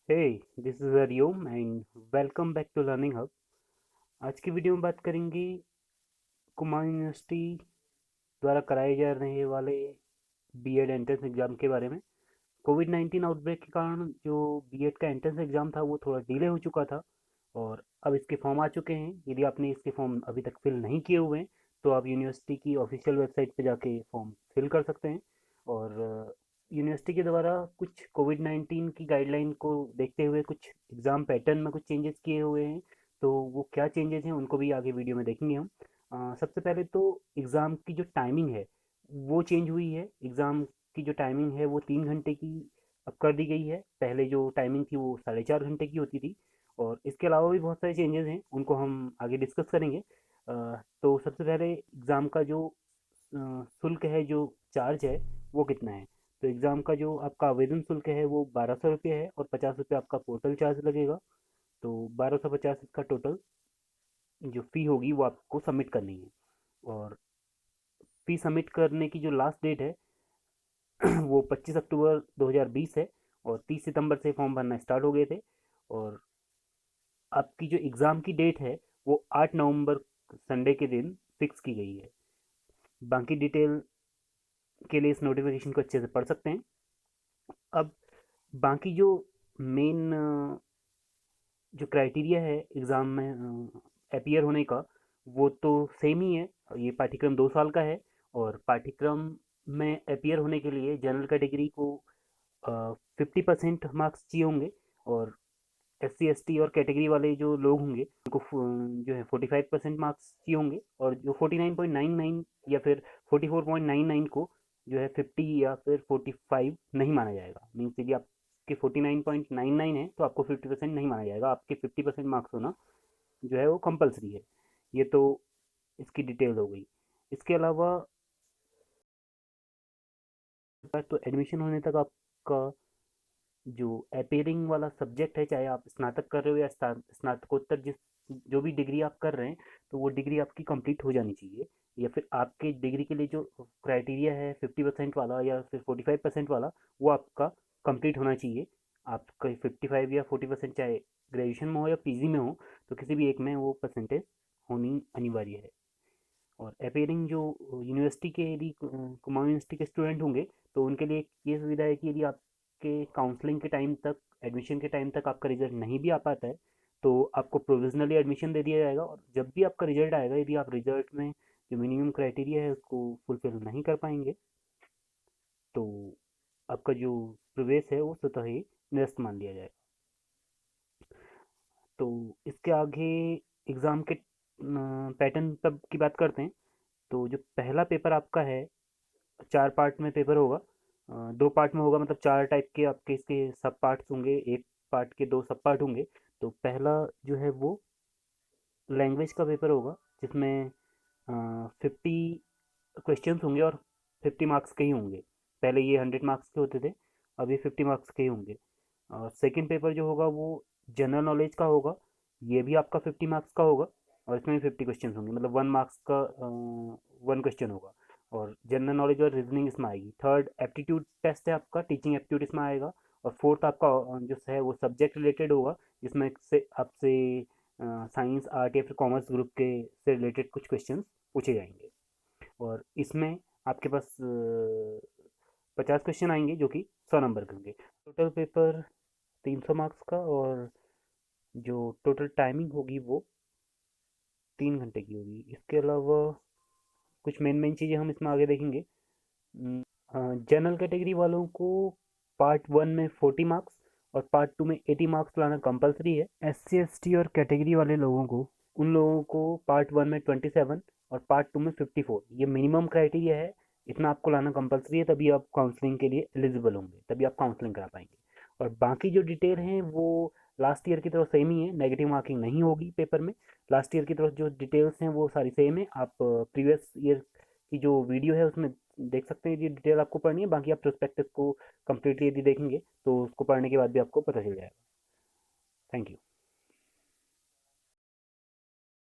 Hey, this is Hariom and welcome back to learning hub. आज की video में बात करेंगे कुमाऊं यूनिवर्सिटी द्वारा कराए जा रहे वाले बीएड एंट्रेंस एग्ज़ाम के बारे में। कोविड 19 आउटब्रेक के कारण जो बीएड का एंट्रेंस एग्ज़ाम था वो थोड़ा डिले हो चुका था और अब इसके फॉर्म आ चुके हैं। यदि आपने इसके फॉर्म अभी तक फिल नहीं किए हुए हैं तो आप यूनिवर्सिटी की ऑफिशियल वेबसाइट पे जाके फॉर्म फिल कर सकते हैं। और यूनिवर्सिटी के द्वारा कुछ कोविड 19 की गाइडलाइन को देखते हुए कुछ एग्ज़ाम पैटर्न में कुछ चेंजेस किए हुए हैं। तो वो क्या चेंजेस हैं उनको भी आगे वीडियो में देखेंगे हम। सबसे पहले तो एग्ज़ाम की जो टाइमिंग है वो चेंज हुई है। एग्ज़ाम की जो टाइमिंग है वो 3 घंटे की अब कर दी गई है। पहले जो टाइमिंग थी वो 4.5 घंटे की होती थी। और इसके अलावा भी बहुत सारे चेंजेस हैं, उनको हम आगे डिस्कस करेंगे। तो सबसे पहले एग्ज़ाम का जो शुल्क है, जो चार्ज है, वो कितना है। तो एग्ज़ाम का जो आपका आवेदन शुल्क है वो 1200 रुपये है और 50 रुपये आपका पोर्टल चार्ज लगेगा। तो 1250 इसका टोटल जो फ़ी होगी वो आपको सबमिट करनी है। और फ़ी सबमिट करने की जो लास्ट डेट है वो 25 अक्टूबर 2020 है। और 30 सितंबर से फॉर्म भरना स्टार्ट हो गए थे। और आपकी जो एग्ज़ाम की डेट है वो 8 नवंबर संडे के दिन फिक्स की गई है। बाकी डिटेल के लिए इस नोटिफिकेशन को अच्छे से पढ़ सकते हैं। अब बाकी जो मेन जो क्राइटेरिया है एग्ज़ाम में अपीयर होने का वो तो सेम ही है। ये पाठ्यक्रम 2 साल का है। और पाठ्यक्रम में अपीयर होने के लिए जनरल कैटेगरी को 50% मार्क्स चाहिए होंगे। और SC ST और कैटेगरी वाले जो लोग होंगे उनको जो है 45% मार्क्स चाहिए होंगे। और जो 49.99 या फिर 44.99 को जो है 50 या फिर 45 नहीं माना जाएगा। मीन्स यदि आपके 49.99 है तो आपको 50% नहीं माना जाएगा, आपके 50% मार्क्स होना जो है वो कंपलसरी है। ये तो इसकी डिटेल हो गई। इसके अलावा तो एडमिशन होने तक आपका जो अपीयरिंग वाला सब्जेक्ट है, चाहे आप स्नातक कर रहे हो या स्नातकोत्तर, जिस जो भी डिग्री आप कर रहे हैं, तो वो डिग्री आपकी कंप्लीट हो जानी चाहिए। या फिर आपके डिग्री के लिए जो क्राइटेरिया है 50% वाला या फिर 45% वाला, वो आपका कंप्लीट होना चाहिए। आपका 55 या 40% चाहे ग्रेजुएशन में हो या पीजी में हो, तो किसी भी एक में वो परसेंटेज होनी अनिवार्य है। और अपीयरिंग जो यूनिवर्सिटी के, यदि कुमाऊं यूनिवर्सिटी के स्टूडेंट होंगे तो उनके लिए ये सुविधा है कि यदि आपके काउंसलिंग के टाइम तक, एडमिशन के टाइम तक आपका रिजल्ट नहीं भी आ पाता है तो आपको प्रोविजनली एडमिशन दे दिया जाएगा। और जब भी आपका रिजल्ट आएगा, यदि आप रिजल्ट में जो मिनिमम क्राइटेरिया है उसको फुलफिल नहीं कर पाएंगे तो आपका जो प्रवेश है वो स्वतः ही निरस्त मान लिया जाएगा। तो इसके आगे एग्ज़ाम के पैटर्न तब की बात करते हैं। तो जो पहला पेपर आपका है, 4 पार्ट में पेपर होगा। 2 पार्ट में होगा, मतलब 4 टाइप के आपके इसके सब पार्ट्स होंगे, एक पार्ट के 2 सब पार्ट होंगे। तो पहला जो है वो लैंग्वेज का पेपर होगा, जिसमें 50 क्वेश्चंस होंगे और 50 मार्क्स के ही होंगे। पहले ये 100 मार्क्स के होते थे, अब ये 50 मार्क्स के ही होंगे। और सेकंड पेपर जो होगा वो जनरल नॉलेज का होगा। ये भी आपका 50 मार्क्स का होगा और इसमें भी 50 क्वेश्चन होंगे, मतलब 1 मार्क्स का 1 क्वेश्चन होगा। और जनरल नॉलेज और रीजनिंग इसमें आएगी। थर्ड एप्टीट्यूड टेस्ट है आपका, टीचिंग एप्टीट्यूड इसमें आएगा। और फोर्थ आपका जो है वो सब्जेक्ट रिलेटेड होगा, जिसमें से आपसे साइंस, आर्ट या फिर कॉमर्स ग्रुप के से रिलेटेड कुछ क्वेश्चंस पूछे जाएंगे। और इसमें आपके पास 50 क्वेश्चन आएंगे जो कि 100 नंबर के होंगे। टोटल पेपर 300 मार्क्स का। और जो टोटल टाइमिंग होगी वो 3 घंटे की होगी। इसके अलावा कुछ मेन मेन चीज़ें हम इसमें आगे देखेंगे। जनरल कैटेगरी वालों को पार्ट 1 में 40 मार्क्स और पार्ट 2 में 80 मार्क्स लाना कंपलसरी है। SC ST और कैटेगरी वाले लोगों को, उन लोगों को पार्ट 1 में 27 और पार्ट 2 में 54, ये मिनिमम क्राइटेरिया है। इतना आपको लाना कंपलसरी है, तभी आप काउंसलिंग के लिए एलिजिबल होंगे, तभी आप काउंसलिंग करा पाएंगे। और बाकी जो डिटेल हैं वो लास्ट ईयर की तरफ सेम ही है, नेगेटिव मार्किंग नहीं होगी पेपर में। लास्ट ईयर की तरफ जो डिटेल्स हैं वो सारी सेम है। आप प्रीवियस ईयर की जो वीडियो है उसमें देख सकते हैं, ये डिटेल आपको पढ़नी है। बाकी आप प्रोस्पेक्टस को कम्प्लीटली यदि देखेंगे तो उसको पढ़ने के बाद भी आपको पता चल जाएगा। Thank you.